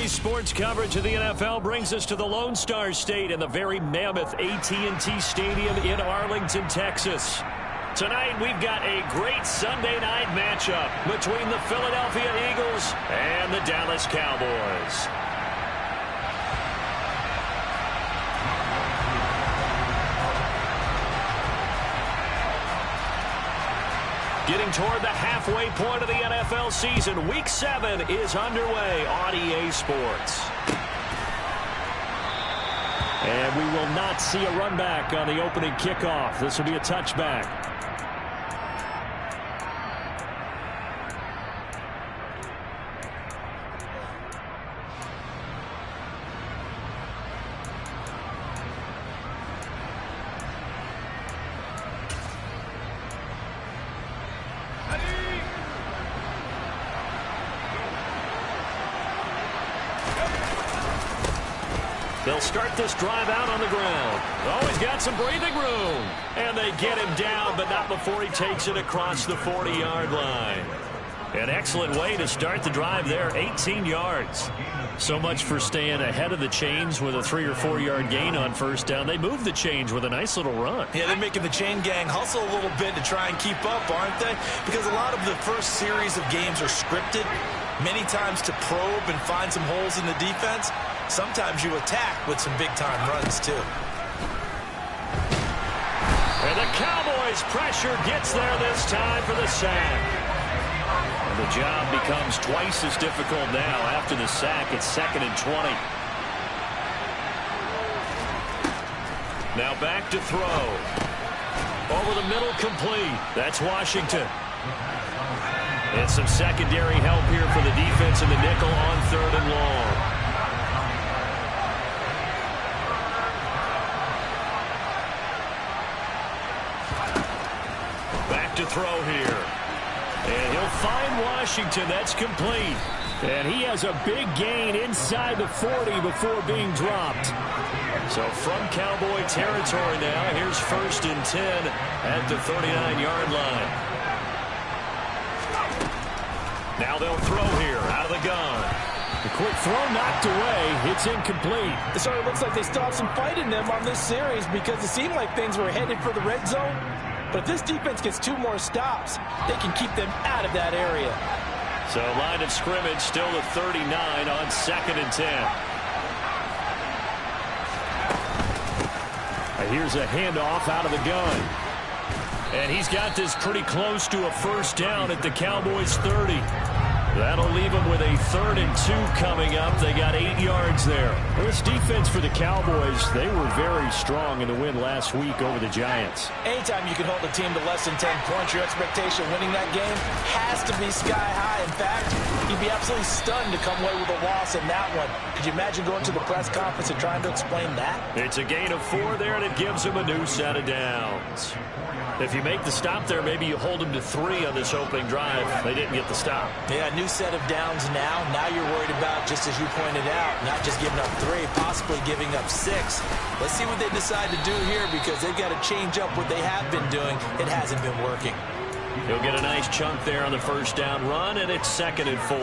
Today's sports coverage of the NFL brings us to the Lone Star State and the very mammoth AT&T Stadium in Arlington, Texas. Tonight, we've got a great Sunday night matchup between the Philadelphia Eagles and the Dallas Cowboys. Getting toward the halfway point of the NFL season, Week 7 is underway on EA Sports. And we will not see a run back on the opening kickoff. This will be a touchback. They'll start this drive out on the ground. Oh, he's got some breathing room. And they get him down, but not before he takes it across the 40-yard line. An excellent way to start the drive there, 18 yards. So much for staying ahead of the chains with a 3 or 4 yard gain on first down. They moved the chains with a nice little run. Yeah, they're making the chain gang hustle a little bit to try and keep up, aren't they? Because a lot of the first series of games are scripted, many times to probe and find some holes in the defense. Sometimes you attack with some big-time runs, too. And the Cowboys' pressure gets there this time for the sack. And the job becomes twice as difficult now after the sack. It's 2nd and 20. Now back to throw. Over the middle, complete. That's Washington. And some secondary help here for the defense in the nickel on 3rd and long. To throw here. And he'll find Washington. That's complete. And he has a big gain inside the 40 before being dropped. So from Cowboy territory now, here's 1st and 10 at the 39-yard line. Now they'll throw here out of the gun. The quick throw knocked away. It's incomplete. So it looks like they still have some fight in them on this series because it seemed like things were headed for the red zone. But if this defense gets 2 more stops, they can keep them out of that area. So line of scrimmage still at 39 on 2nd and 10. Here's a handoff out of the gun. And he's got this pretty close to a first down at the Cowboys' 30. That'll leave them with a 3rd and 2 coming up. They got 8 yards there. This defense for the Cowboys, they were very strong in the win last week over the Giants. Anytime you can hold a team to less than 10 points, your expectation of winning that game has to be sky high. In fact, you'd be absolutely stunned to come away with a loss in that one. Could you imagine going to the press conference and trying to explain that? It's a gain of 4 there, and it gives them a new set of downs. If you make the stop there, maybe you hold them to 3 on this opening drive. They didn't get the stop. Yeah, new set of downs now. Now you're worried about, just as you pointed out, not just giving up 3, possibly giving up 6. Let's see what they decide to do here because they've got to change up what they have been doing. It hasn't been working. He'll get a nice chunk there on the first down run, and it's 2nd and 4.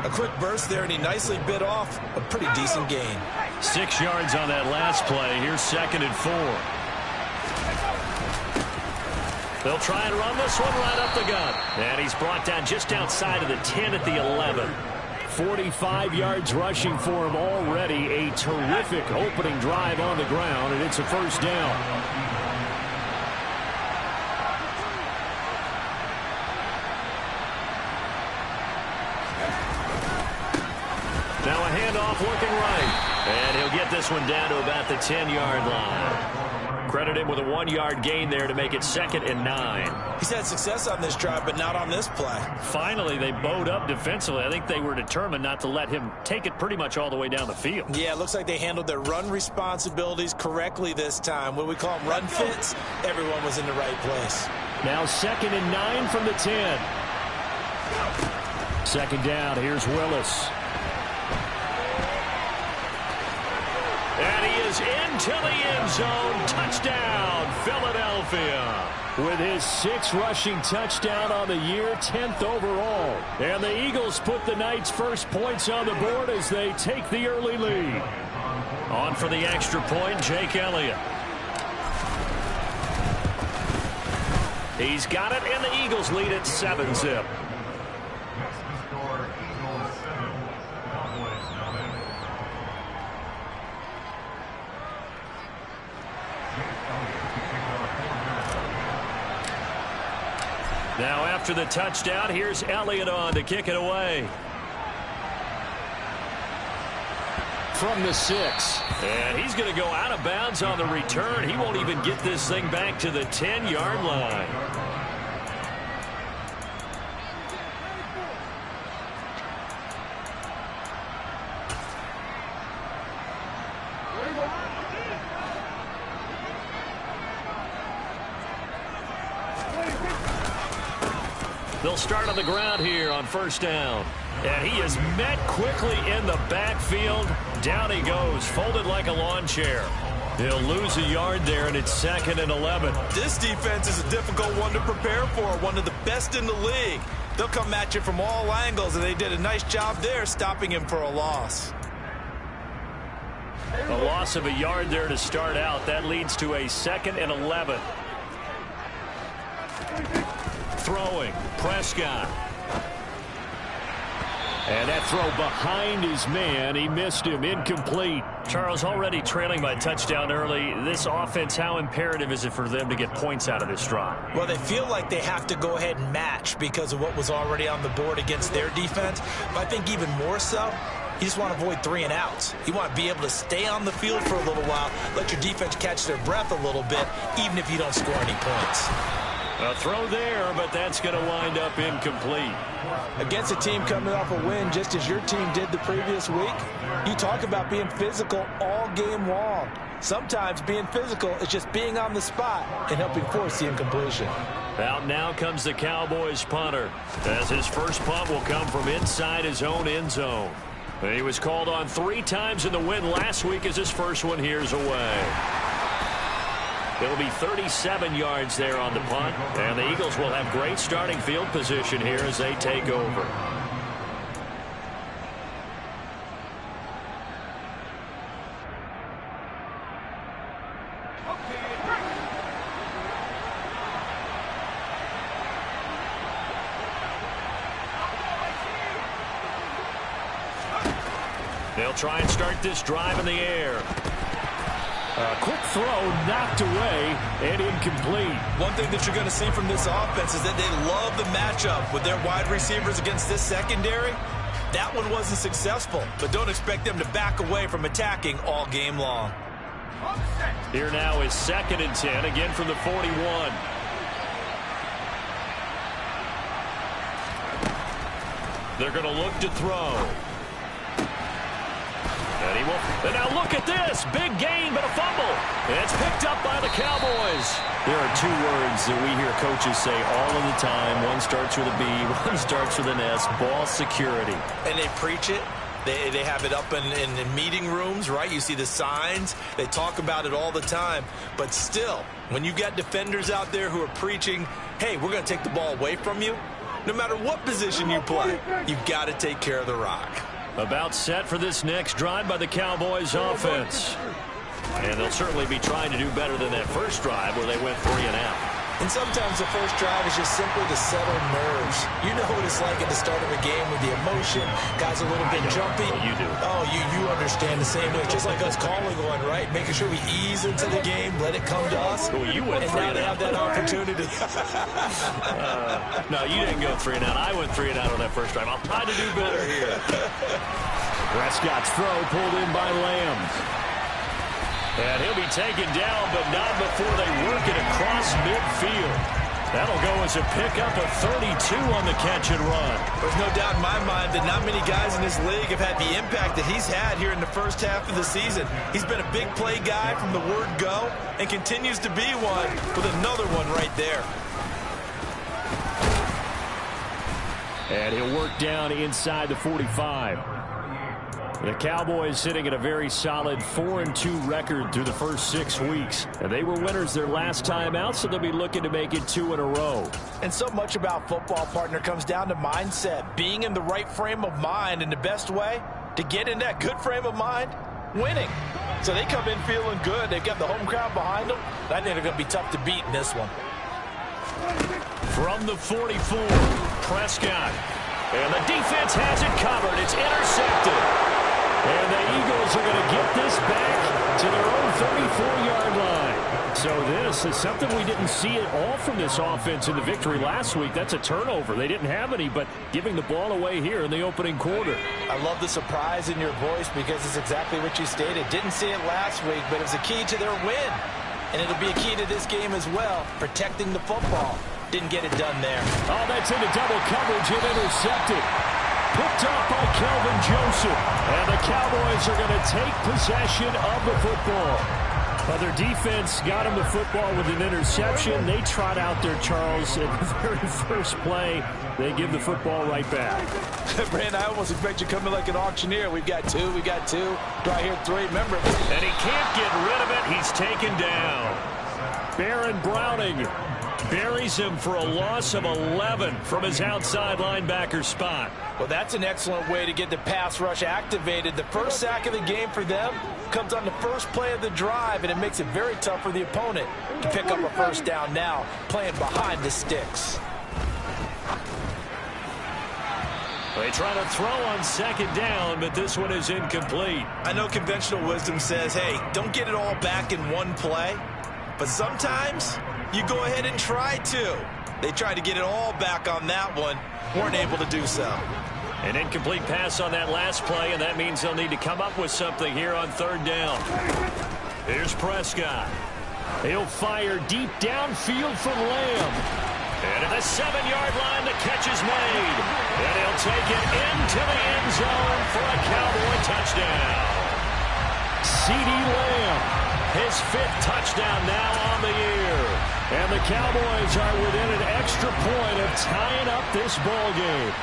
A quick burst there, and he nicely bit off a pretty decent gain. 6 yards on that last play. Here's 2nd and 4. They'll try and run this one right up the gut. And he's brought down just outside of the 10 at the 11. 45 yards rushing for him already. A terrific opening drive on the ground, and it's a first down. Now a handoff looking right. And he'll get this one down to about the 10-yard line. Credit him with a 1-yard gain there to make it 2nd and 9. He's had success on this drive, but not on this play. Finally, they bowed up defensively. I think they were determined not to let him take it pretty much all the way down the field. Yeah, it looks like they handled their run responsibilities correctly this time. What we call them run fits, everyone was in the right place. Now 2nd and 9 from the 10. 2nd down, here's Willis. And he is into the end zone. Touchdown, Philadelphia. with his 6th rushing touchdown on the year, 10th overall. And the Eagles put the Knights' first points on the board as they take the early lead. On for the extra point, Jake Elliott. He's got it, and the Eagles lead at 7-zip. Now after the touchdown, here's Elliott on to kick it away. From the 6. And he's going to go out of bounds on the return. He won't even get this thing back to the 10-yard line. They'll start on the ground here on first down. And he is met quickly in the backfield. Down he goes, folded like a lawn chair. He'll lose a yard there, and it's 2nd and 11. This defense is a difficult one to prepare for, one of the best in the league. They'll come at you from all angles, and they did a nice job there stopping him for a loss. A loss of a yard there to start out. That leads to a 2nd and 11. Throwing, Prescott. And that throw behind his man. He missed him. Incomplete. Charles, already trailing by touchdown early. This offense, how imperative is it for them to get points out of this drive? Well, they feel like they have to go ahead and match because of what was already on the board against their defense. But I think even more so, you just want to avoid 3 and outs. You want to be able to stay on the field for a little while, let your defense catch their breath a little bit, even if you don't score any points. A throw there, but that's going to wind up incomplete. Against a team coming off a win, just as your team did the previous week, you talk about being physical all game long. Sometimes being physical is just being on the spot and helping force the incompletion. Out now comes the Cowboys punter, as his first punt will come from inside his own end zone. He was called on 3 times in the win last week as his first one here's away. It'll be 37 yards there on the punt, and the Eagles will have great starting field position here as they take over. They'll try and start this drive in the air. A quick throw knocked away and incomplete. One thing that you're going to see from this offense is that they love the matchup with their wide receivers against this secondary. That one wasn't successful, but don't expect them to back away from attacking all game long. Here now is 2nd and 10, again from the 41. They're going to look to throw. And he will. And now look at this. Big gain, but a fumble. And it's picked up by the Cowboys. There are 2 words that we hear coaches say all of the time. One starts with a B, one starts with an S. Ball security. And they preach it. They have it up in meeting rooms, right? You see the signs. They talk about it all the time. But still, when you got defenders out there who are preaching, hey, we're going to take the ball away from you, no matter what position you play, you've got to take care of the rock. About set for this next drive by the Cowboys offense. And they'll certainly be trying to do better than that first drive where they went 3 and out. And sometimes the first drive is just simply to settle nerves. You know what it's like at the start of a game with the emotion. Guys a little bit jumpy. You do. Oh, you understand the same way. Just like us calling one, right? Making sure we ease into the game, let it come to us. Well, you went and 3 now and they out. have that opportunity. No, you didn't go 3 and out. I went 3 and out on that first drive. I'll try to do better here. Prescott's throw pulled in by Lamb. And he'll be taken down, but not before they work it across midfield. That'll go as a pickup of 32 on the catch and run. There's no doubt in my mind that not many guys in this league have had the impact that he's had here in the first half of the season. He's been a big play guy from the word go and continues to be one with another one right there. And he'll work down inside the 45. The Cowboys sitting at a very solid 4-2 record through the first 6 weeks. And they were winners their last time out, so they'll be looking to make it 2 in a row. And so much about football, partner, comes down to mindset. Being in the right frame of mind, and the best way to get in that good frame of mind, winning. So they come in feeling good. They've got the home crowd behind them. I think they're going to be tough to beat in this one. From the 44, Prescott. And the defense has it covered. It's intercepted. And the Eagles are going to get this back to their own 34-yard line. So this is something we didn't see at all from this offense in the victory last week. That's a turnover. They didn't have any, but giving the ball away here in the opening quarter. I love the surprise in your voice because it's exactly what you stated. Didn't see it last week, but it was a key to their win. And it'll be a key to this game as well, protecting the football. Didn't get it done there. Oh, that's into double coverage and intercepted. Picked up by Kelvin Joseph. And the Cowboys are going to take possession of the football. But their defense got them the football with an interception. They trot out there, Charles, at the very first play. They give the football right back. Brand, I almost expect you to come in like an auctioneer. We've got two. Do I hear three? Remember. And he can't get rid of it. He's taken down. Baron Browning buries him for a loss of 11 from his outside linebacker spot. Well, that's an excellent way to get the pass rush activated. The first sack of the game for them comes on the first play of the drive, and it makes it very tough for the opponent to pick up a first down now, playing behind the sticks. They try to throw on second down, but this one is incomplete. I know conventional wisdom says, hey, don't get it all back in one play. But sometimes you go ahead and try to. They tried to get it all back on that one. Weren't able to do so. An incomplete pass on that last play, and that means they'll need to come up with something here on third down. Here's Prescott. He'll fire deep downfield from Lamb. And at the 7-yard line, the catch is made. And he'll take it into the end zone for a Cowboy touchdown. CeeDee Lamb, his 5th touchdown now on the year. And the Cowboys are within an extra point of tying up this ball game.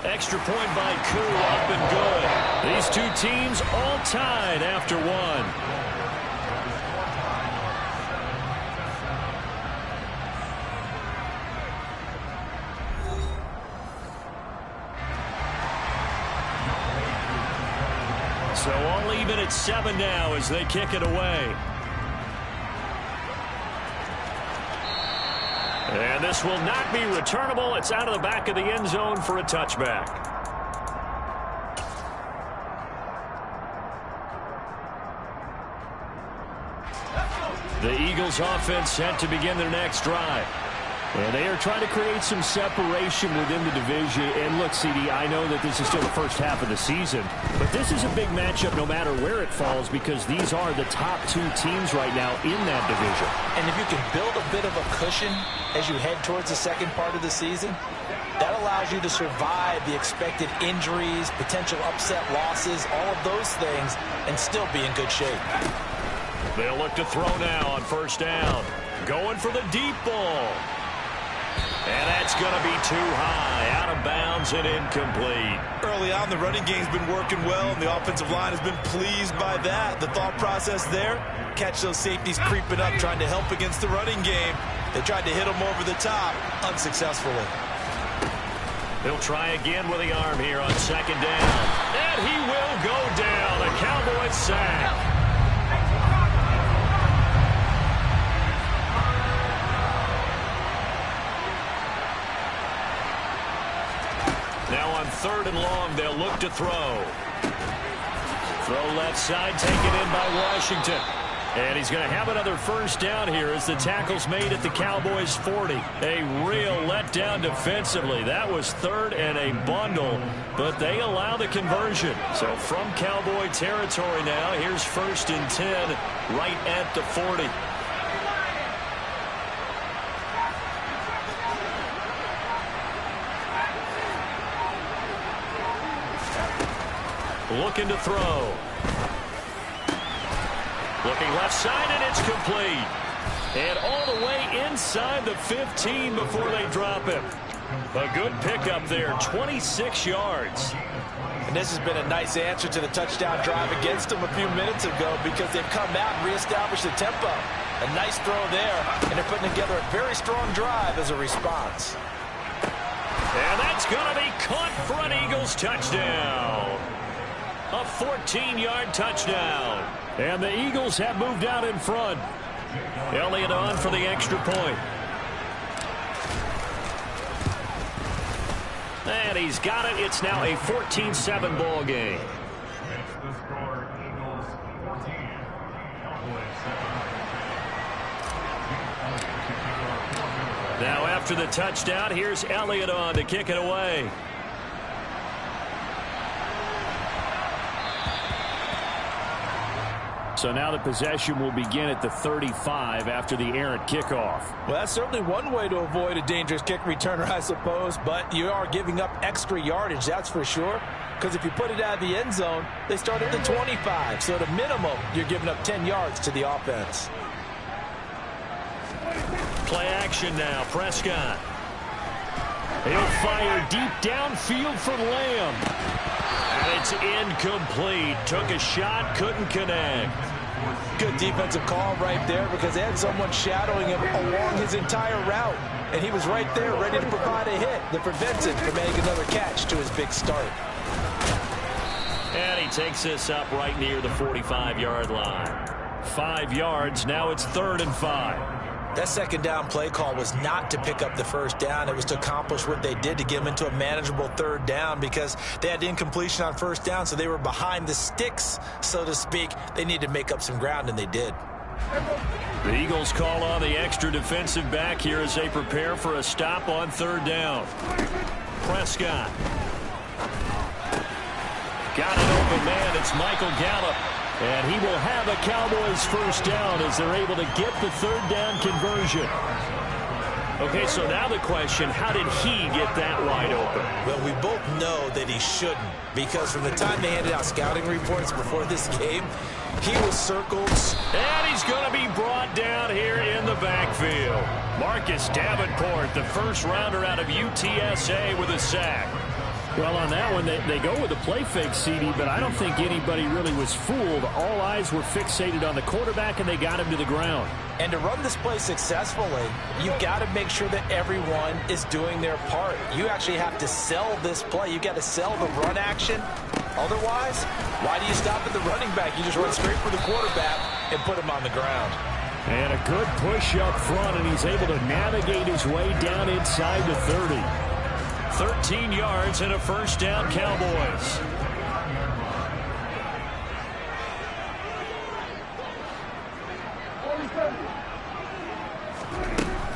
Extra point by Koo, up and good. These two teams all tied after one. So all even at 7 now as they kick it away. And this will not be returnable. It's out of the back of the end zone for a touchback. The Eagles offense set to begin their next drive. And they are trying to create some separation within the division. And look, CD, I know that this is still the first half of the season, but this is a big matchup no matter where it falls because these are the top 2 teams right now in that division. And if you can build a bit of a cushion as you head towards the second part of the season, that allows you to survive the expected injuries, potential upset losses, all of those things, and still be in good shape. They'll look to throw now on first down. Going for the deep ball. And that's going to be too high, out of bounds and incomplete. Early on, the running game's been working well, and the offensive line has been pleased by that. The thought process there, catch those safeties creeping up, trying to help against the running game. They tried to hit them over the top, unsuccessfully. He'll try again with the arm here on second down. And he will go down. A Cowboys sack. Now on third and long, they'll look to throw. Throw left side, taken in by Washington. And he's going to have another first down here as the tackle's made at the Cowboys' 40. A real letdown defensively. That was third and a bundle, but they allow the conversion. So from Cowboy territory now, here's 1st and 10 right at the 40. Looking to throw. Looking left side, and it's complete. And all the way inside the 15 before they drop him. A good pickup there, 26 yards. And this has been a nice answer to the touchdown drive against them a few minutes ago because they've come out and reestablished the tempo. A nice throw there, and they're putting together a very strong drive as a response. And that's going to be caught for an Eagles touchdown. A 14-yard touchdown. And the Eagles have moved out in front. Elliott on for the extra point. And he's got it. It's now a 14-7 ball game. Now after the touchdown, here's Elliott on to kick it away. So now the possession will begin at the 35 after the errant kickoff. Well, that's certainly one way to avoid a dangerous kick returner, I suppose, but you are giving up extra yardage, that's for sure. Because if you put it out of the end zone, they start at the 25. So at a minimum, you're giving up 10 yards to the offense. Play action now, Prescott. He'll fire deep downfield for Lamb. And it's incomplete. Took a shot, couldn't connect. Good defensive call right there because they had someone shadowing him along his entire route. And he was right there ready to provide a hit that prevents him from making another catch to his big start. And he takes this up right near the 45-yard line. 5 yards, now it's 3rd and 5. That second down play call was not to pick up the first down. It was to accomplish what they did to get them into a manageable 3rd down because they had incompletion on 1st down, so they were behind the sticks, so to speak. They needed to make up some ground, and they did. The Eagles call on the extra defensive back here as they prepare for a stop on 3rd down. Prescott. Got an open man. It's Michael Gallup. And he will have a Cowboys first down as they're able to get the 3rd down conversion. Okay, so now the question, how did he get that wide open? Well, we both know that he shouldn't because from the time they handed out scouting reports before this game, he was circled. And he's going to be brought down here in the backfield. Marcus Davenport, the first rounder out of UTSA with a sack. Well, on that one, they go with a play fake, CD, but I don't think anybody really was fooled. All eyes were fixated on the quarterback, and they got him to the ground. And to run this play successfully, you've got to make sure that everyone is doing their part. You actually have to sell this play. You've got to sell the run action. Otherwise, why do you stop at the running back? You just run straight for the quarterback and put him on the ground. And a good push up front, and he's able to navigate his way down inside the 30. 13 yards and a first down, Cowboys.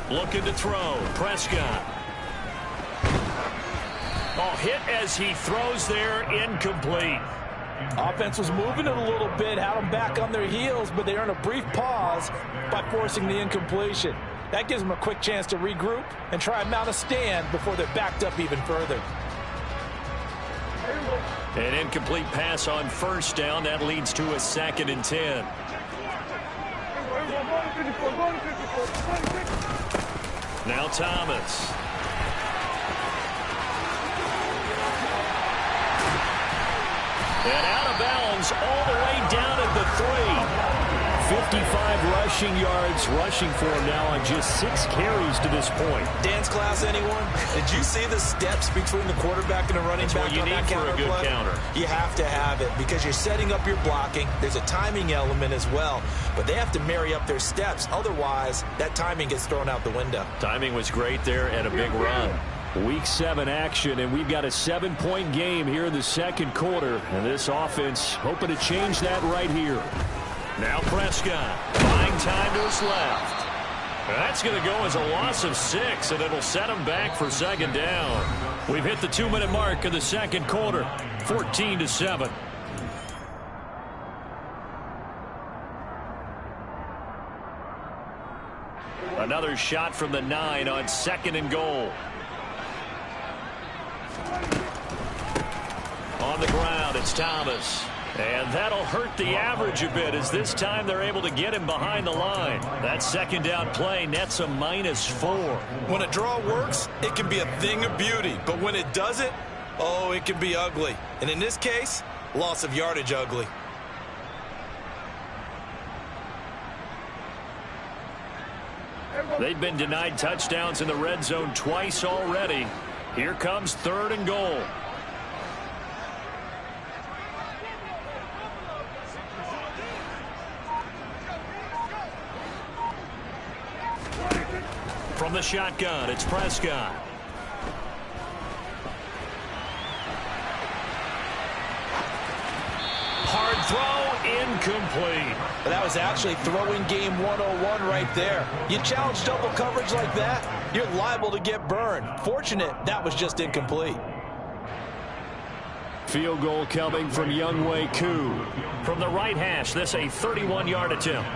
Looking to throw. Prescott. Oh, hit as he throws there. Incomplete. Offense was moving it a little bit, had them back on their heels, but they earned a brief pause by forcing the incompletion. That gives them a quick chance to regroup and try and mount a stand before they're backed up even further. An incomplete pass on first down. That leads to a 2nd and 10. Now Thomas. And out of bounds all the way down at the 3. 55 rushing yards rushing for him now on just 6 carries to this point. Dance class, anyone? Did you see the steps between the quarterback and the running back on that counter play? That's what you need for a good counter. You have to have it because you're setting up your blocking. There's a timing element as well, but they have to marry up their steps. Otherwise, that timing gets thrown out the window. Timing was great there and a big run. Week 7 action, and we've got a 7-point game here in the 2nd quarter. And this offense hoping to change that right here. Now Prescott buying time to his left. That's going to go as a loss of 6, and it'll set him back for 2nd down. We've hit the 2-minute mark of the 2nd quarter, 14-7. Another shot from the 9 on 2nd and goal. On the ground, it's Thomas. And that'll hurt the average a bit, as this time they're able to get him behind the line. That second down play nets a -4. When a draw works, it can be a thing of beauty. But when it doesn't, oh, it can be ugly. And in this case, loss of yardage ugly. They've been denied touchdowns in the red zone twice already. Here comes 3rd and goal. From the shotgun, it's Prescott. Hard throw, incomplete. But that was actually throwing game 101 right there. You challenge double coverage like that, you're liable to get burned. Fortunate, that was just incomplete. Field goal coming from Younghoe Koo. From the right hash, this a 31-yard attempt.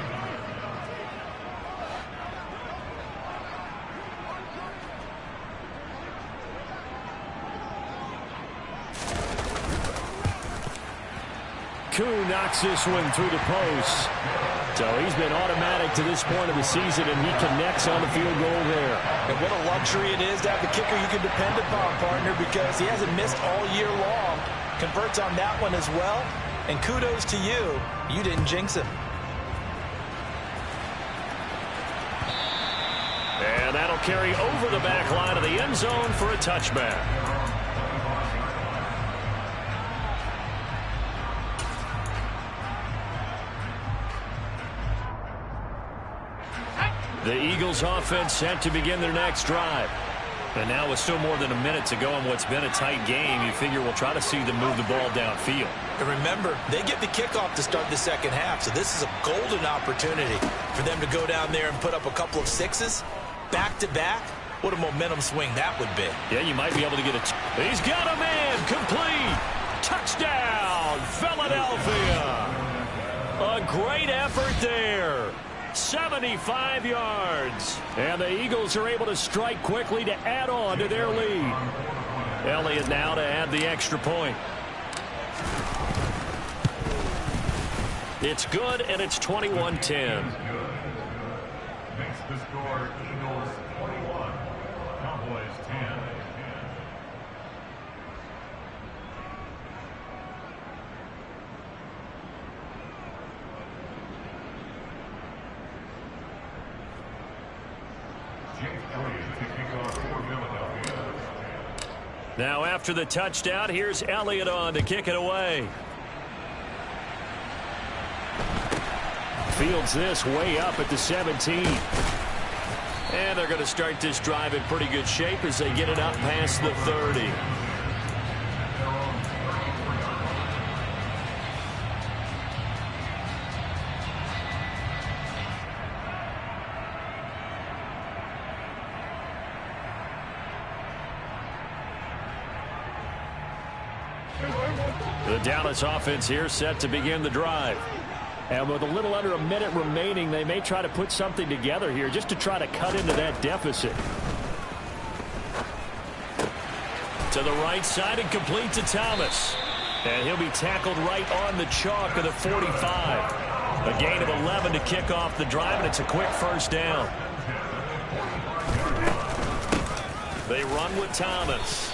Koo knocks this one through the post. So he's been automatic to this point of the season, and he connects on the field goal there. And what a luxury it is to have the kicker you can depend upon, partner, because he hasn't missed all year long. Converts on that one as well. And kudos to you. You didn't jinx him. And that'll carry over the back line of the end zone for a touchback. The Eagles offense set to begin their next drive. And now with still more than a minute to go in what's been a tight game, you figure we'll try to see them move the ball downfield. And remember, they get the kickoff to start the second half, so this is a golden opportunity for them to go down there and put up a couple of sixes back-to-back. What a momentum swing that would be. Yeah, you might be able to get he's got a man, complete. Touchdown, Philadelphia. A great effort there. 75 yards. And the Eagles are able to strike quickly to add on to their lead. Elliott now to add the extra point. It's good, and it's 21-10. Makes the score Eagles 21, Cowboys 10. Now after the touchdown, here's Elliott on to kick it away. Fields this way up at the 17. And they're going to start this drive in pretty good shape as they get it up past the 30. The Dallas offense here set to begin the drive. And with a little under a minute remaining, they may try to put something together here just to try to cut into that deficit. To the right side and complete to Thomas. And he'll be tackled right on the chalk of the 45. A gain of 11 to kick off the drive, and it's a quick first down. They run with Thomas.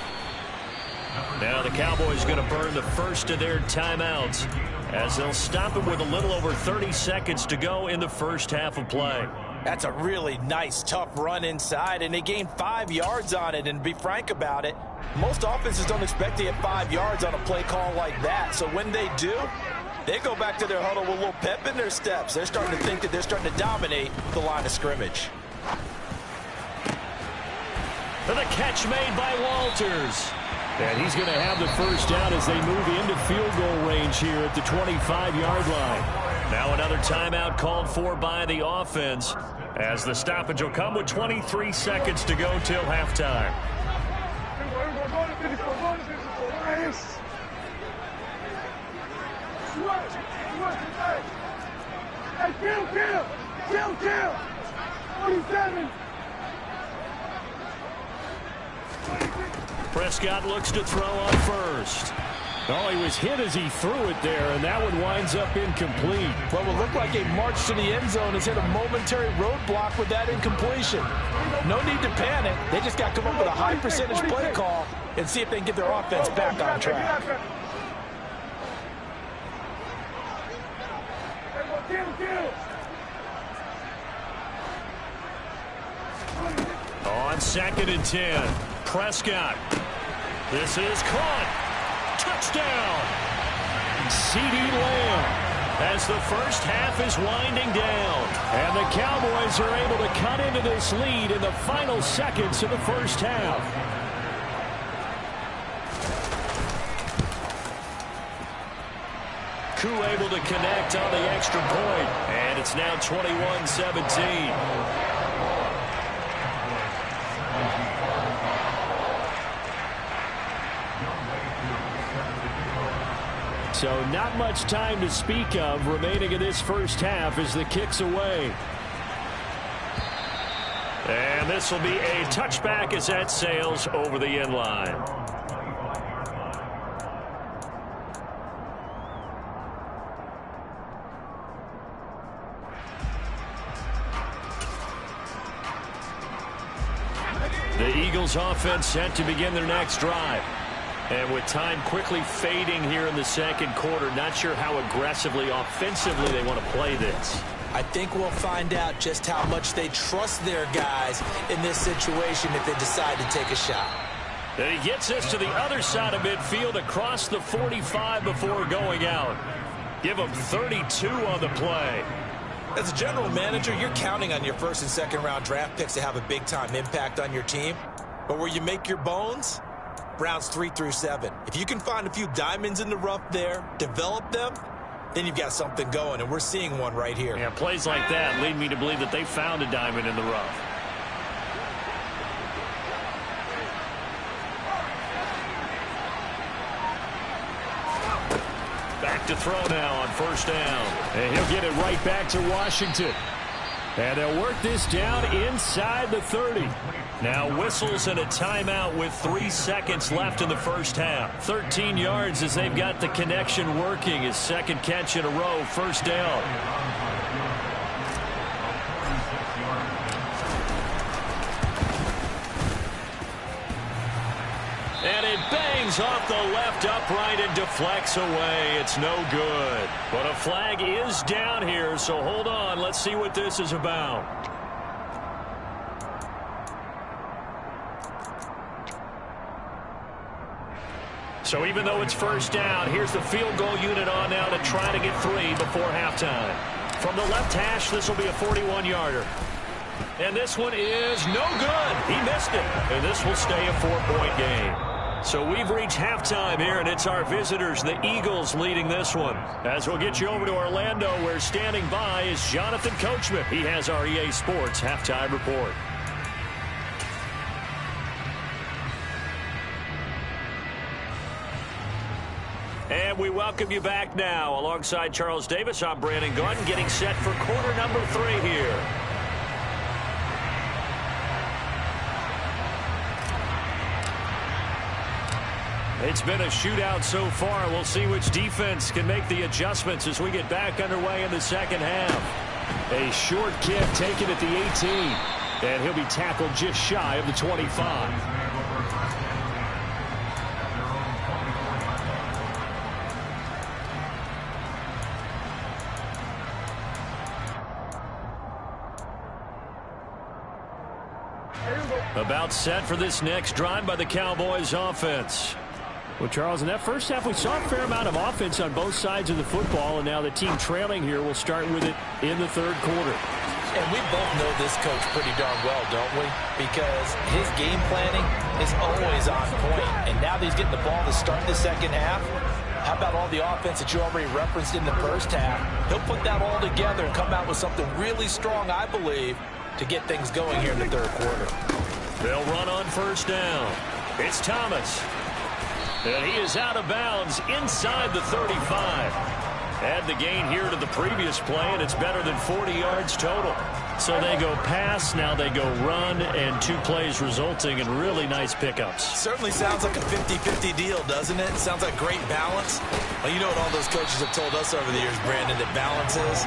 Now the Cowboys going to burn the first of their timeouts as they'll stop it with a little over 30 seconds to go in the first half of play. That's a really nice, tough run inside, and they gained 5 yards on it. And to be frank about it, most offenses don't expect to get 5 yards on a play call like that. So when they do, they go back to their huddle with a little pep in their steps. They're starting to think that they're starting to dominate the line of scrimmage. And the catch made by Walters. And he's going to have the first down as they move into field goal range here at the 25-yard line. Now another timeout called for by the offense as the stoppage will come with 23 seconds to go till halftime. Kill! 47! Prescott looks to throw on first. Oh, he was hit as he threw it there, and that one winds up incomplete. What will look like a march to the end zone has hit a momentary roadblock with that incompletion. No need to panic. They just got to come up with a high percentage play call and see if they can get their offense back on track. On 2nd and 10, Prescott. This is caught. Touchdown. CeeDee Lamb as the first half is winding down. And the Cowboys are able to cut into this lead in the final seconds of the first half. Koo able to connect on the extra point. And it's now 21-17. So not much time to speak of remaining in this first half as the kick's away. And this will be a touchback as that sails over the end line. The Eagles offense set to begin their next drive. And with time quickly fading here in the second quarter, not sure how aggressively, offensively they want to play this. I think we'll find out just how much they trust their guys in this situation if they decide to take a shot. And he gets us to the other side of midfield across the 45 before going out. Give him 32 on the play. As a general manager, you're counting on your first and second round draft picks to have a big-time impact on your team. But where you make your bones, rounds 3 through 7. If you can find a few diamonds in the rough there, develop them, then you've got something going, and we're seeing one right here. Yeah, plays like that lead me to believe that they found a diamond in the rough. Back to throw now on first down. And he'll get it right back to Washington. And they'll work this down inside the 30. Now whistles and a timeout with 3 seconds left in the first half. 13 yards as they've got the connection working. His second catch in a row, first down. And it bangs off the left upright and deflects away. It's no good. But a flag is down here, so hold on. Let's see what this is about. So even though it's first down, here's the field goal unit on now to try to get 3 before halftime. From the left hash, this will be a 41-yarder. And this one is no good. He missed it. And this will stay a 4-point game. So we've reached halftime here, and it's our visitors, the Eagles, leading this one. As we'll get you over to Orlando, where standing by is Jonathan Coachman. He has our EA Sports halftime report. And we welcome you back now. Alongside Charles Davis, I'm Brandon Gaudin, getting set for quarter number 3 here. It's been a shootout so far. We'll see which defense can make the adjustments as we get back underway in the second half. A short kick taken at the 18. And he'll be tackled just shy of the 25. About set for this next drive by the Cowboys offense. Well, Charles, in that first half, we saw a fair amount of offense on both sides of the football, and now the team trailing here will start with it in the third quarter. And we both know this coach pretty darn well, don't we? Because his game planning is always on point. And now that he's getting the ball to start the second half, how about all the offense that you already referenced in the first half? He'll put that all together and come out with something really strong, I believe, to get things going here in the third quarter. They'll run on first down. It's Thomas. And he is out of bounds inside the 35. Add the gain here to the previous play, and it's better than 40 yards total. So they go pass, now they go run, and 2 plays resulting in really nice pickups. Certainly sounds like a 50-50 deal, doesn't it? Sounds like great balance. Well, you know what all those coaches have told us over the years, Brandon, that balance is?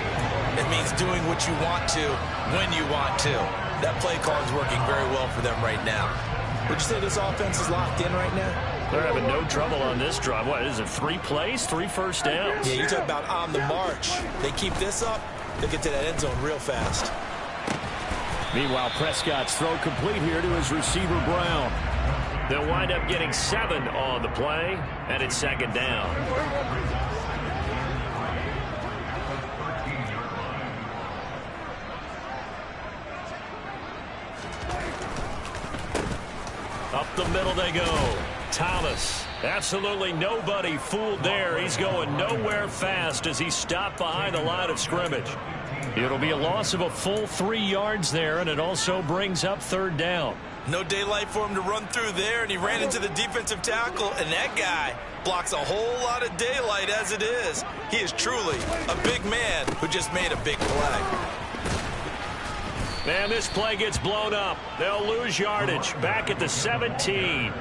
It means doing what you want to when you want to. That play call is working very well for them right now. Would you say this offense is locked in right now? They're having no trouble on this drive. What is it, 3 plays, 3 first downs? Yeah, you talk about on the march. They keep this up, they get to that end zone real fast. Meanwhile, Prescott's throw complete here to his receiver, Brown. They'll wind up getting 7 on the play, and it's 2nd down. Up the middle they go. Thomas. Absolutely nobody fooled there. He's going nowhere fast as he stopped behind the line of scrimmage. It'll be a loss of a full 3 yards there, and it also brings up 3rd down. No daylight for him to run through there, and he ran into the defensive tackle, and that guy blocks a whole lot of daylight as it is. He is truly a big man who just made a big play. And this play gets blown up. They'll lose yardage back at the 17.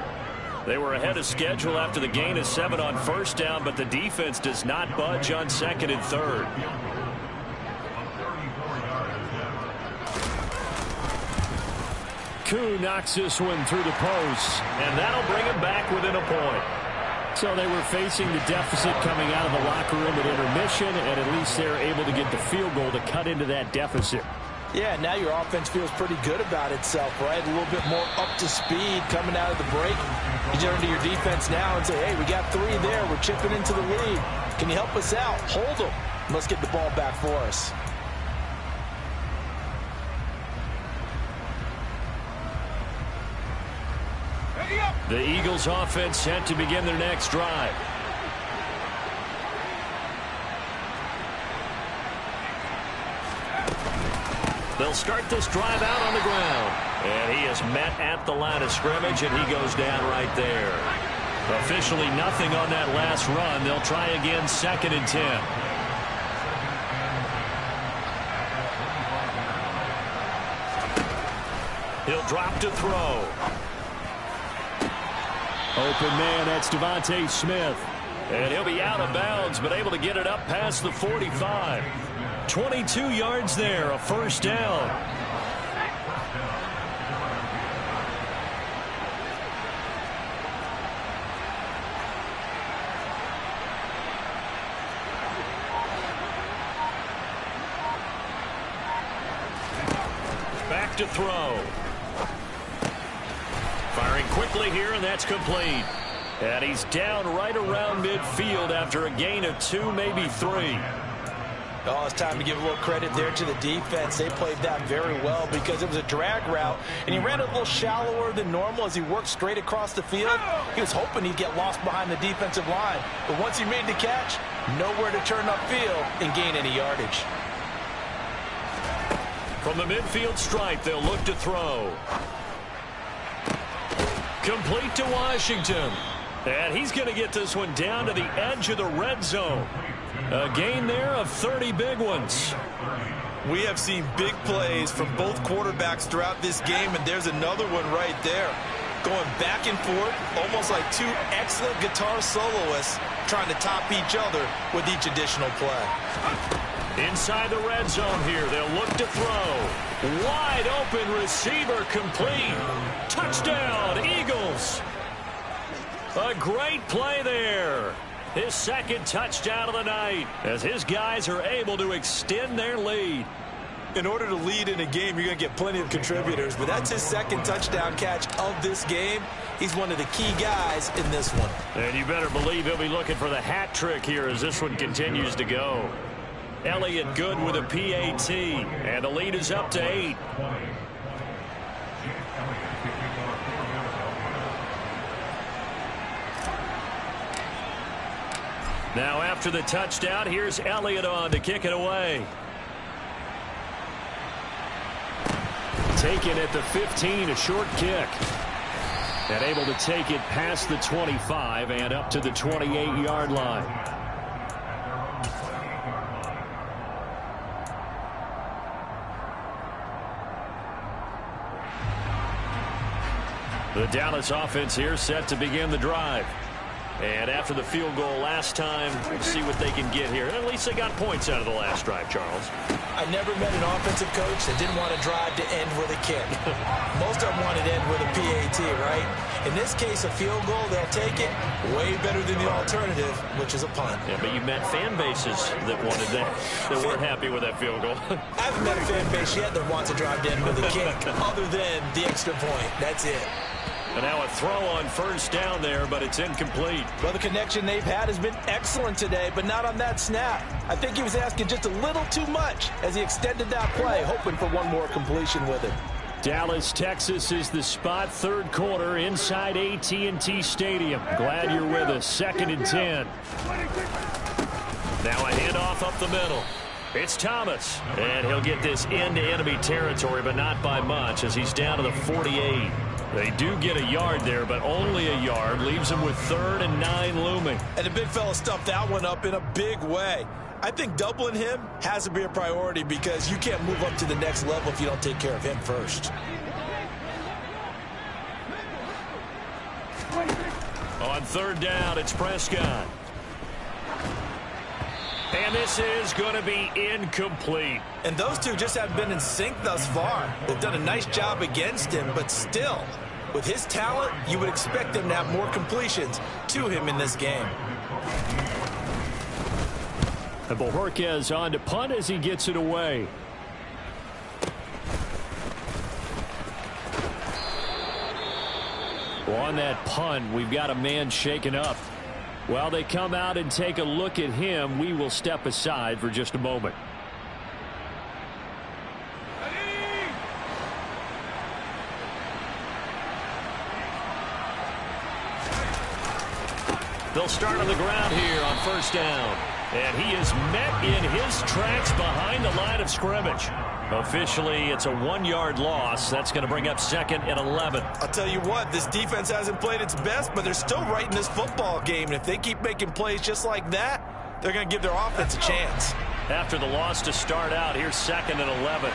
They were ahead of schedule after the gain of 7 on 1st down, but the defense does not budge on 2nd and 3rd. Koo knocks this one through the post, and that'll bring him back within a point. So they were facing the deficit coming out of the locker room at intermission, and at least they're able to get the field goal to cut into that deficit. Yeah, now your offense feels pretty good about itself, right? A little bit more up to speed coming out of the break. You turn to your defense now and say, hey, we got 3 there. We're chipping into the lead. Can you help us out? Hold them. Let's get the ball back for us. The Eagles offense set to begin their next drive. They'll start this drive out on the ground. And he is met at the line of scrimmage, and he goes down right there. Officially nothing on that last run. They'll try again 2nd and 10. He'll drop to throw. Open man, that's Devontae Smith. And he'll be out of bounds, but able to get it up past the 45. 22 yards there, a 1st down. Back to throw. Firing quickly here, and that's complete. And he's down right around midfield after a gain of 2, maybe 3. Oh, it's time to give a little credit there to the defense. They played that very well because it was a drag route, and he ran a little shallower than normal as he worked straight across the field. He was hoping he'd get lost behind the defensive line, but once he made the catch, nowhere to turn upfield and gain any yardage. From the midfield stripe, they'll look to throw. Complete to Washington. And he's going to get this one down to the edge of the red zone. A gain there of 30 big ones. We have seen big plays from both quarterbacks throughout this game, and there's another one right there. Going back and forth, almost like 2 excellent guitar soloists trying to top each other with each additional play. Inside the red zone here, they'll look to throw. Wide open receiver complete. Touchdown, Eagles. A great play there. His 2nd touchdown of the night as his guys are able to extend their lead. In order to lead in a game, you're going to get plenty of contributors, but that's his 2nd touchdown catch of this game. He's one of the key guys in this one. And you better believe he'll be looking for the hat trick here as this one continues to go. Elliott Good with a PAT, and the lead is up to 8. Now after the touchdown, here's Elliott on to kick it away. Taken at the 15, a short kick. And able to take it past the 25 and up to the 28-yard line. The Dallas offense here set to begin the drive. And after the field goal last time, we'll see what they can get here. At least they got points out of the last drive, Charles. I never met an offensive coach that didn't want to drive to end with a kick. Most of them want to end with a PAT, right? In this case, a field goal, they'll take it. Way better than the alternative, which is a punt. Yeah, but you met fan bases that wanted that weren't happy with that field goal. I haven't met a fan base yet that wants to drive to end with a kick, other than the extra point. That's it. And now a throw on first down there, but it's incomplete. Well, the connection they've had has been excellent today, but not on that snap. I think he was asking just a little too much as he extended that play, hoping for one more completion with it. Dallas, Texas is the spot. Third quarter inside AT&T Stadium. Glad you're with us. 2nd and 10. Now a handoff up the middle. It's Thomas, and he'll get this into enemy territory, but not by much as he's down to the 48. They do get a yard there, but only a yard. Leaves him with 3rd and 9 looming. And the big fella stuffed that one up in a big way. I think doubling him has to be a priority because you can't move up to the next level if you don't take care of him first. On 3rd down, it's Prescott. And this is going to be incomplete. And those two just haven't been in sync thus far. They've done a nice job against him, but still, with his talent, you would expect them to have more completions to him in this game. And Bojorquez on to punt as he gets it away. Well, on that punt, we've got a man shaken up. While they come out and take a look at him, we will step aside for just a moment. They'll start on the ground here on first down. And he is met in his tracks behind the line of scrimmage. Officially, it's a 1-yard loss. That's going to bring up 2nd and 11. I'll tell you what, this defense hasn't played its best, but they're still right in this football game. And if they keep making plays just like that, they're going to give their offense a chance. After the loss to start out, here's 2nd and 11.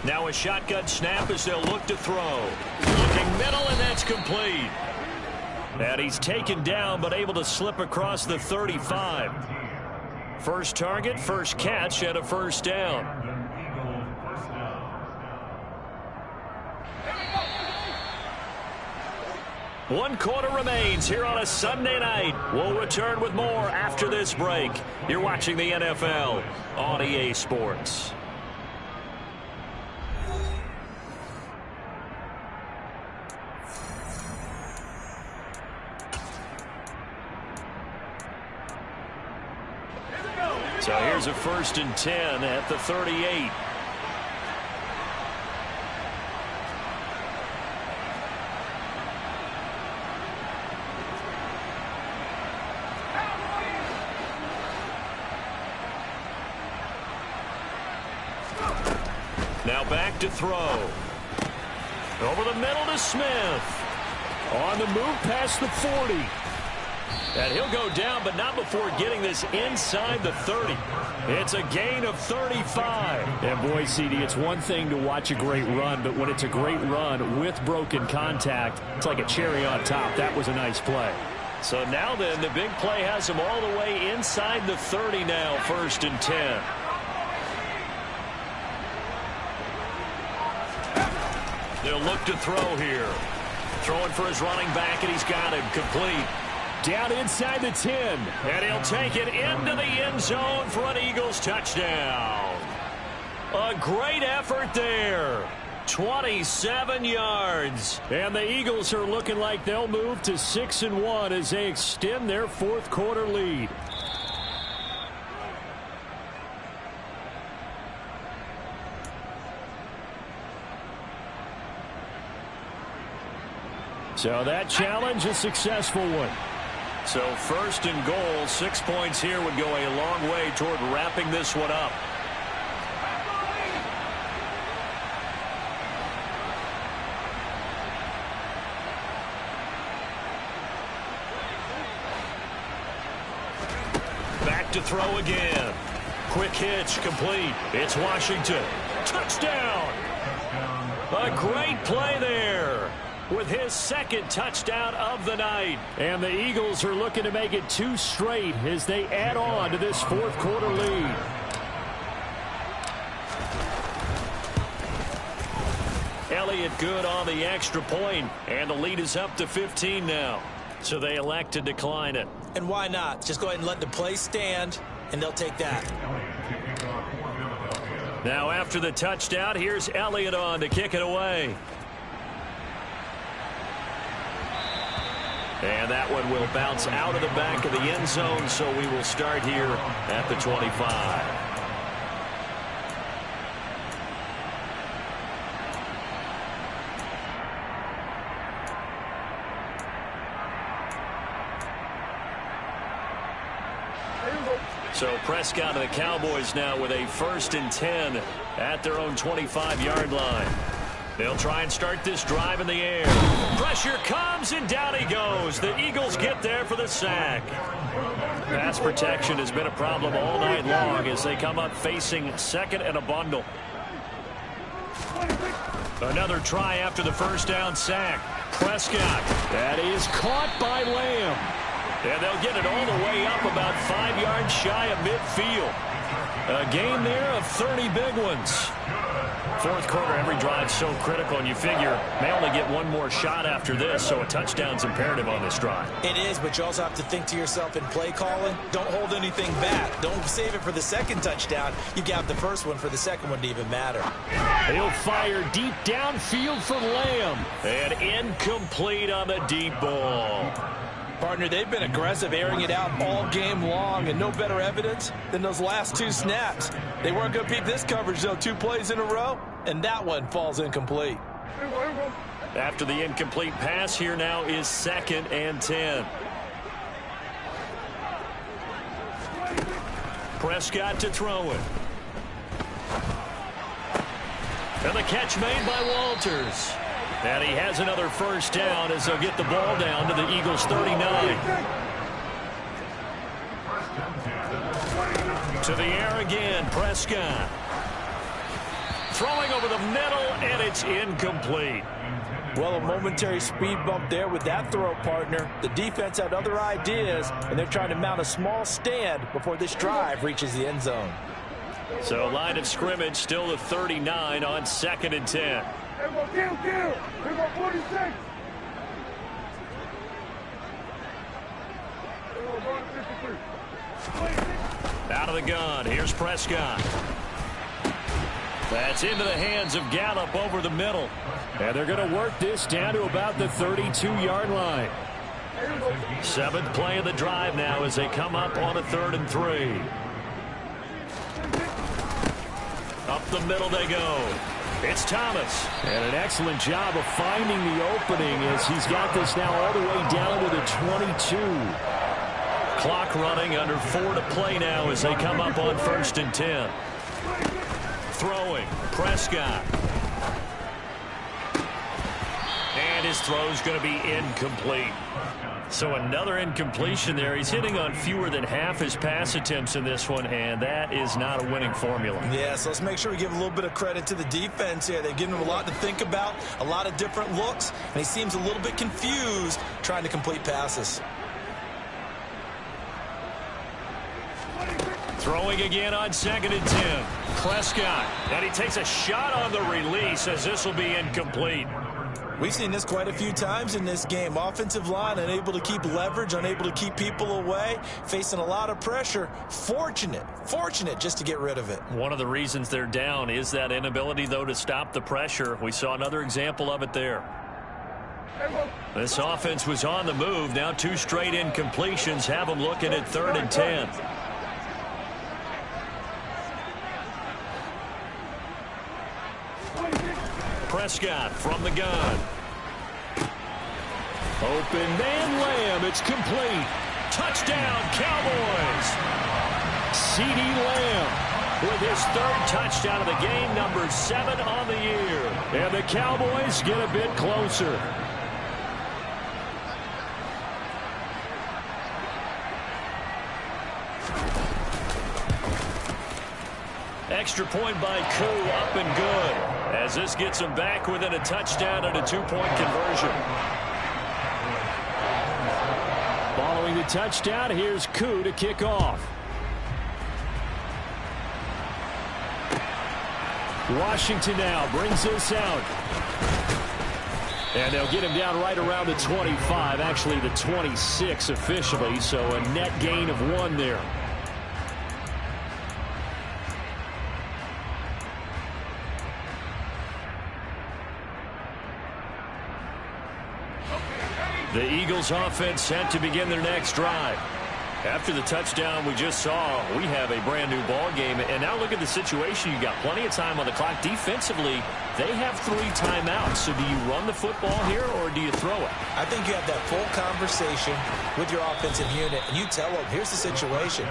Now a shotgun snap as they'll look to throw. Looking middle, and that's complete. And he's taken down, but able to slip across the 35. First target, first catch, and a first down. One quarter remains here on a Sunday night. We'll return with more after this break. You're watching the NFL on EA Sports. So here's a 1st and 10 at the 38. Now back to throw. Over the middle to Smith. On the move past the 40. And he'll go down, but not before getting this inside the 30. It's a gain of 35. And boy, CD, it's one thing to watch a great run, but when it's a great run with broken contact, it's like a cherry on top. That was a nice play. So now then, the big play has him all the way inside the 30 now, 1st and 10. They'll look to throw here. Throwing for his running back, and he's got him complete. Down inside the 10. And he'll take it into the end zone for an Eagles touchdown. A great effort there. 27 yards. And the Eagles are looking like they'll move to 6-1 as they extend their 4th quarter lead. So that challenge, a successful one. So 1st and goal, 6 points here would go a long way toward wrapping this one up. to throw again. Quick hitch, complete. It's Washington. Touchdown! A great play there with his second touchdown of the night. And the Eagles are looking to make it 2 straight as they add on to this fourth quarter lead. Elliott good on the extra point, and the lead is up to 15 now. So they elect to decline it. And why not? Just go ahead and let the play stand, and they'll take that. Now after the touchdown, here's Elliott on to kick it away. And that one will bounce out of the back of the end zone, so we will start here at the 25. So Prescott and the Cowboys now with a 1st and 10 at their own 25-yard line. They'll try and start this drive in the air. Pressure comes, and down he goes. The Eagles get there for the sack. Pass protection has been a problem all night long as they come up facing second and a bundle. Another try after the first down sack. Prescott. That is caught by Lamb. And they'll get it all the way up about 5 yards shy of midfield. A game there of 30 big ones. Fourth quarter, every drive so critical, and you figure may only get one more shot after this, so a touchdown's imperative on this drive. It is, but you also have to think to yourself in play calling, don't hold anything back. Don't save it for the second touchdown. You got the first one for the second one to even matter. He'll fire deep downfield for Lamb. And incomplete on the deep ball. Partner, they've been aggressive, airing it out all game long, and no better evidence than those last 2 snaps. They weren't going to beat this coverage, though. 2 plays in a row, and that one falls incomplete. After the incomplete pass, here now is 2nd and 10. Prescott to throw it. And the catch made by Walters. And he has another first down as they'll get the ball down to the Eagles' 39. To the air again, Prescott. Throwing over the middle, and it's incomplete. Well, a momentary speed bump there with that throw, partner. The defense had other ideas, and they're trying to mount a small stand before this drive reaches the end zone. So line of scrimmage still the 39 on 2nd and 10. Kill. 46. Out of the gun. Here's Prescott. That's into the hands of Gallup over the middle. And they're going to work this down to about the 32-yard line. 7th play of the drive now as they come up on a 3rd and 3. Up the middle they go. It's Thomas. And an excellent job of finding the opening as he's got this now all the way down to the 22. Clock running, under 4 to play now as they come up on 1st and 10. Throwing, Prescott. And his throw's going to be incomplete. So another incompletion there. He's hitting on fewer than half his pass attempts in this one, and that is not a winning formula. Yeah, so let's make sure we give a little bit of credit to the defense here. They've given him a lot to think about, a lot of different looks, and he seems a little bit confused trying to complete passes. Throwing again on 2nd and 10. Prescott, and he takes a shot on the release as this will be incomplete. We've seen this quite a few times in this game. Offensive line unable to keep leverage, unable to keep people away, facing a lot of pressure. Fortunate just to get rid of it. One of the reasons they're down is that inability, though, to stop the pressure. We saw another example of it there. This offense was on the move. Now 2 straight incompletions have them looking at 3rd and 10. Prescott from the gun. Open man Lamb. It's complete. Touchdown, Cowboys. CeeDee Lamb with his 3rd touchdown of the game, number 7 on the year. And the Cowboys get a bit closer. Extra point by Koo, up and good, as this gets him back within a touchdown and a 2-point conversion. Following the touchdown, here's Koo to kick off. Washington now brings this out. And they'll get him down right around the 25, actually the 26 officially, so a net gain of 1 there. The Eagles offense set to begin their next drive. After the touchdown we just saw, we have a brand new ball game. And now look at the situation. You got plenty of time on the clock. Defensively, they have 3 timeouts. So do you run the football here or do you throw it? I think you have that full conversation with your offensive unit, and you tell them, here's the situation.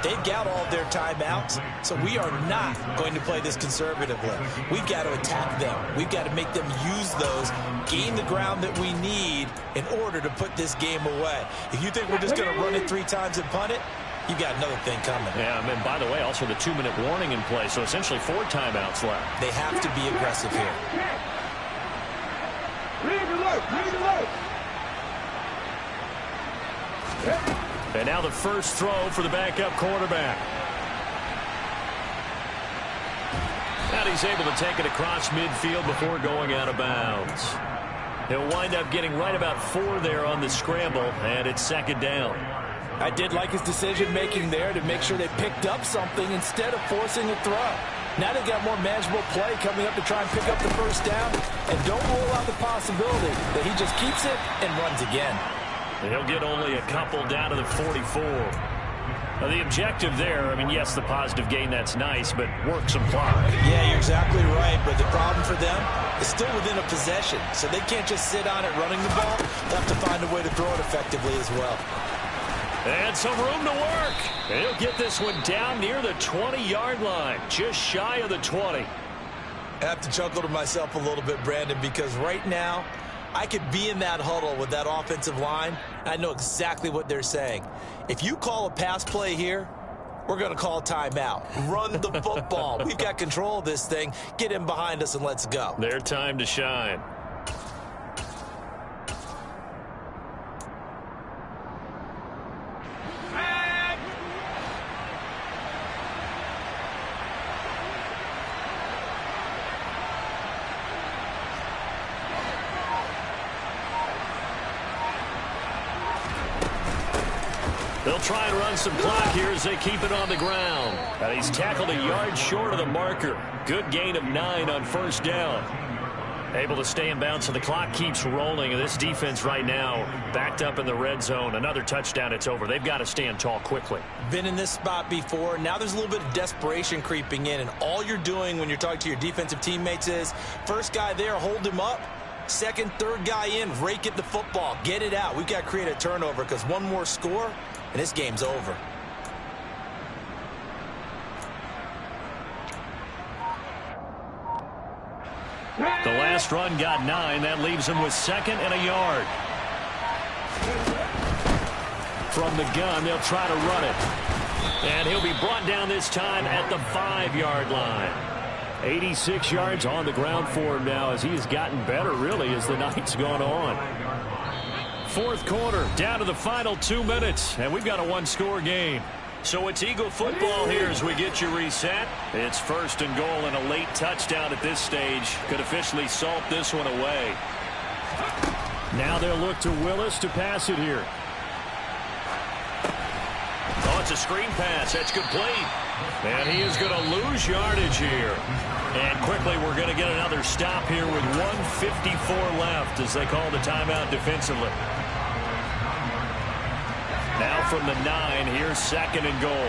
They've got all their timeouts, so we are not going to play this conservatively. We've got to attack them. We've got to make them use those, gain the ground that we need in order to put this game away. If you think we're just going to run it 3 times and punt it, you got another thing coming. Yeah, and by the way, also the 2-minute warning in play, so essentially 4 timeouts left. They have to be aggressive here. And now the first throw for the backup quarterback. And he's able to take it across midfield before going out of bounds. He'll wind up getting right about 4 there on the scramble, and it's 2nd down. I did like his decision-making there to make sure they picked up something instead of forcing a throw. Now they've got more manageable play coming up to try and pick up the first down, and don't rule out the possibility that he just keeps it and runs again. He'll get only a couple down to the 44. Now the objective there, I mean, yes, the positive gain, that's nice, but work some clock. Yeah, you're exactly right, but the problem for them is still within a possession, so they can't just sit on it running the ball. They have to find a way to throw it effectively as well. And some room to work. He'll get this one down near the 20-yard line, just shy of the 20. I have to chuckle to myself a little bit, Brandon, because right now I could be in that huddle with that offensive line. I know exactly what they're saying. If you call a pass play here, we're going to call timeout. Run the football. We've got control of this thing. Get in behind us and let's go. Their time to shine. They'll try and run some clock here as they keep it on the ground. And he's tackled a yard short of the marker. Good gain of 9 on 1st down. Able to stay in bounds, so the clock keeps rolling. And this defense right now backed up in the red zone. Another touchdown, it's over. They've got to stand tall quickly. Been in this spot before. Now there's a little bit of desperation creeping in. And all you're doing when you're talking to your defensive teammates is, first guy there, hold him up. Second, third guy in, rake at the football. Get it out. We've got to create a turnover because one more score, and this game's over. The last run got 9. That leaves him with 2nd and a yard. From the gun, they'll try to run it. And he'll be brought down this time at the 5-yard line. 86 yards on the ground for him now as he has gotten better, really, as the night's gone on. 4th quarter, down to the final 2 minutes, and we've got a 1-score game. So it's Eagle football here as we get you reset. It's 1st and goal, and a late touchdown at this stage could officially salt this one away. Now they'll look to Willis to pass it here. Oh, it's a screen pass. That's complete. And he is going to lose yardage here. And quickly we're going to get another stop here with 1:54 left as they call the timeout defensively. Now from the 9, here's 2nd and goal.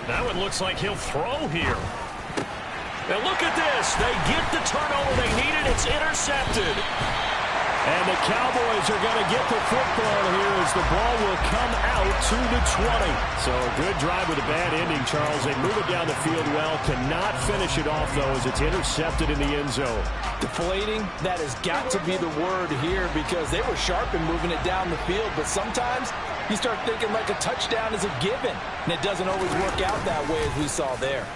Now it looks like he'll throw here. And look at this. They get the turnover they needed. It's intercepted. And the Cowboys are going to get the football here as the ball will come out to the 20. So a good drive with a bad ending, Charles. They move it down the field well. Cannot finish it off, though, as it's intercepted in the end zone. Deflating, that has got to be the word here because they were sharp in moving it down the field. But sometimes you start thinking like a touchdown is a given. And it doesn't always work out that way as we saw there.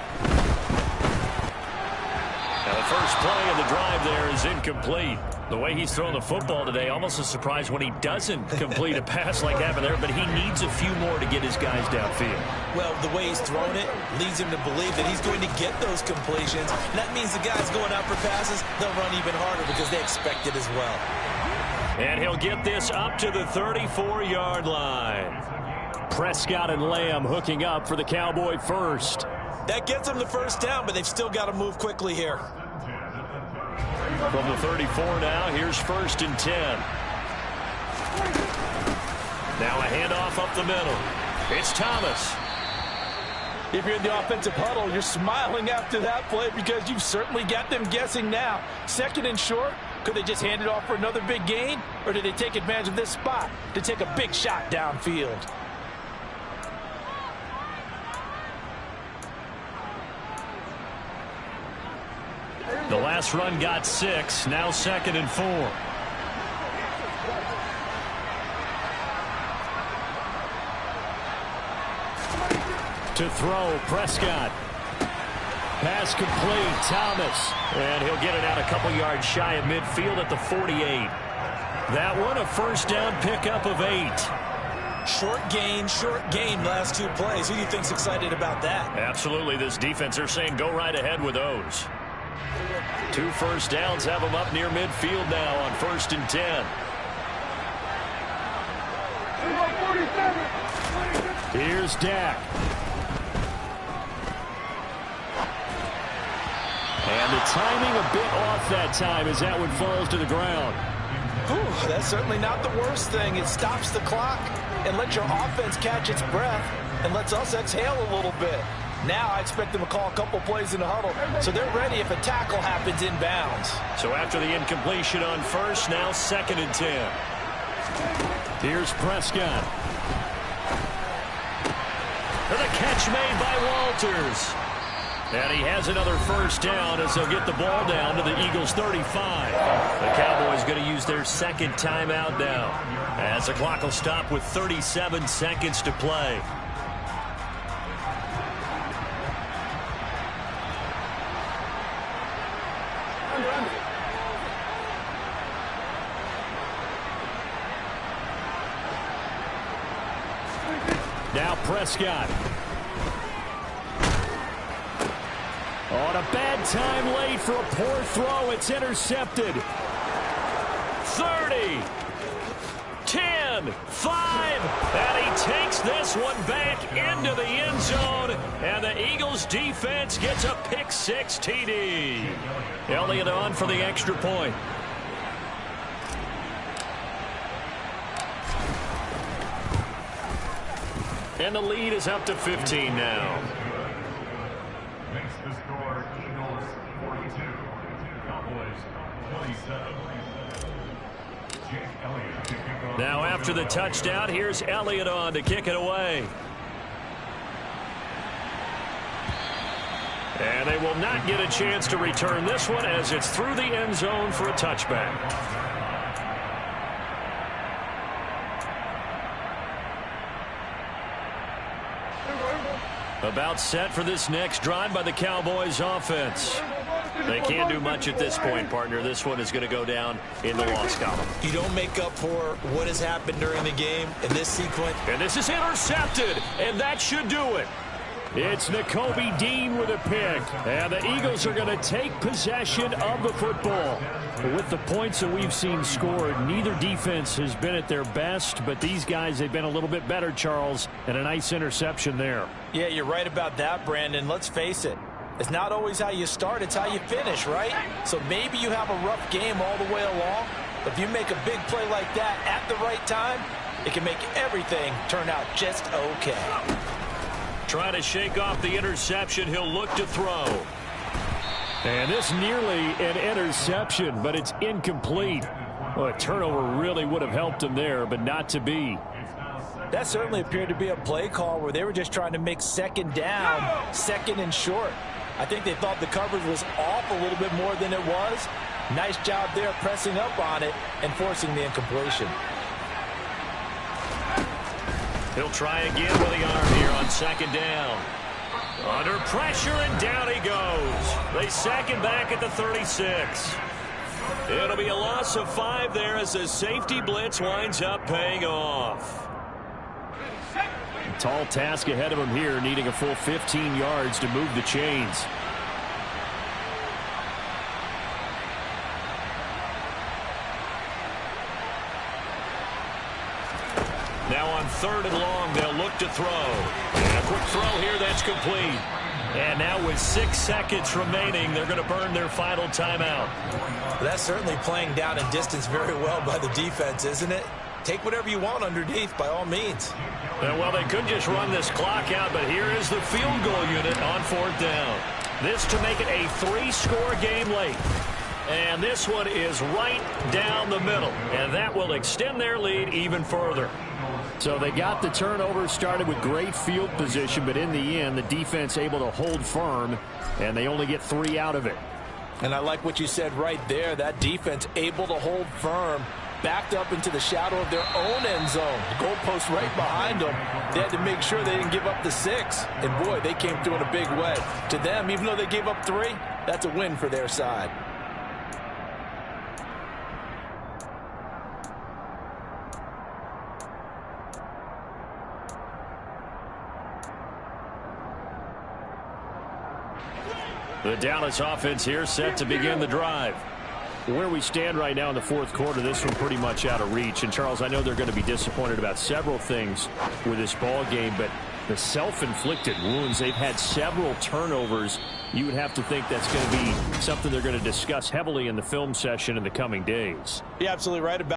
Now the first play of the drive there is incomplete. The way he's thrown the football today, almost a surprise when he doesn't complete a pass like happened there, but he needs a few more to get his guys downfield. Well, the way he's thrown it leads him to believe that he's going to get those completions. And that means the guys going out for passes, they'll run even harder because they expect it as well. And he'll get this up to the 34-yard line. Prescott and Lamb hooking up for the Cowboy first. That gets them the first down, but they've still got to move quickly here. From the 34 now, here's 1st and 10. Now a handoff up the middle. It's Thomas. If you're in the offensive huddle, you're smiling after that play because you've certainly got them guessing now. 2nd and short, could they just hand it off for another big gain? Or did they take advantage of this spot to take a big shot downfield? The last run got 6. Now 2nd and 4. To throw, Prescott. Pass complete, Thomas. And he'll get it out a couple yards shy of midfield at the 48. That one a first down pickup of 8. Short gain, last 2 plays. Who do you think's excited about that? Absolutely. This defense, they're saying go right ahead with those. 2 first downs have them up near midfield now on 1st and 10. Here's Dak. And the timing a bit off that time as that one falls to the ground. Whew, that's certainly not the worst thing. It stops the clock and lets your offense catch its breath and lets us exhale a little bit. Now I expect them to call a couple plays in the huddle, so they're ready if a tackle happens inbounds. So after the incompletion on 1st, now 2nd and 10. Here's Prescott. And the catch made by Walters. And he has another first down as they'll get the ball down to the Eagles' 35. The Cowboys going to use their 2nd timeout now as the clock will stop with 37 seconds to play. Now Prescott. On a bad time late for a poor throw. It's intercepted. 30. 10. 5. And he takes this one back into the end zone. And the Eagles defense gets a pick-6 TD. Elliott on for the extra point. And the lead is up to 15 now. Makes the score Eagles 42, Cowboys 27. Jake Elliott to kick off. Now after the touchdown, here's Elliott on to kick it away. And they will not get a chance to return this one as it's through the end zone for a touchback. About set for this next drive by the Cowboys offense. They can't do much at this point, partner. This one is going to go down in the loss column. You don't make up for what has happened during the game in this sequence. And this is intercepted, and that should do it. It's Nakobe Dean with a pick, and the Eagles are going to take possession of the football. But with the points that we've seen scored, neither defense has been at their best, but these guys, they've been a little bit better, Charles, and a nice interception there. Yeah, you're right about that, Brandon. Let's face it. It's not always how you start, it's how you finish, right? So maybe you have a rough game all the way along, but if you make a big play like that at the right time, it can make everything turn out just okay. Trying to shake off the interception, he'll look to throw. And this nearly an interception, but it's incomplete. Well, a turnover really would have helped them there, but not to be. That certainly appeared to be a play call where they were just trying to make second down, second and short. I think they thought the coverage was off a little bit more than it was. Nice job there pressing up on it and forcing the incompletion. He'll try again with the arm here on second down. Under pressure, and down he goes. They sack him back at the 36. It'll be a loss of 5 there as the safety blitz winds up paying off. A tall task ahead of him here, needing a full 15 yards to move the chains. Now on 3rd and long, they'll look to throw. And a quick throw here that's complete. And now with 6 seconds remaining, they're going to burn their final timeout. That's certainly playing down and distance very well by the defense, isn't it? Take whatever you want underneath, by all means. Well, they could just run this clock out, but here is the field goal unit on 4th down. This to make it a 3-score game late. And this one is right down the middle, and that will extend their lead even further. So they got the turnover started with great field position, but in the end, the defense able to hold firm, and they only get 3 out of it. And I like what you said right there. That defense able to hold firm, backed up into the shadow of their own end zone. The goalpost right behind them. They had to make sure they didn't give up the 6. And, boy, they came through in a big way. To them, even though they gave up 3, that's a win for their side. The Dallas offense here set to begin the drive. Where we stand right now in the 4th quarter, this one pretty much out of reach. And, Charles, I know they're going to be disappointed about several things with this ball game, but the self-inflicted wounds, they've had several turnovers. You would have to think that's going to be something they're going to discuss heavily in the film session in the coming days. You're absolutely right about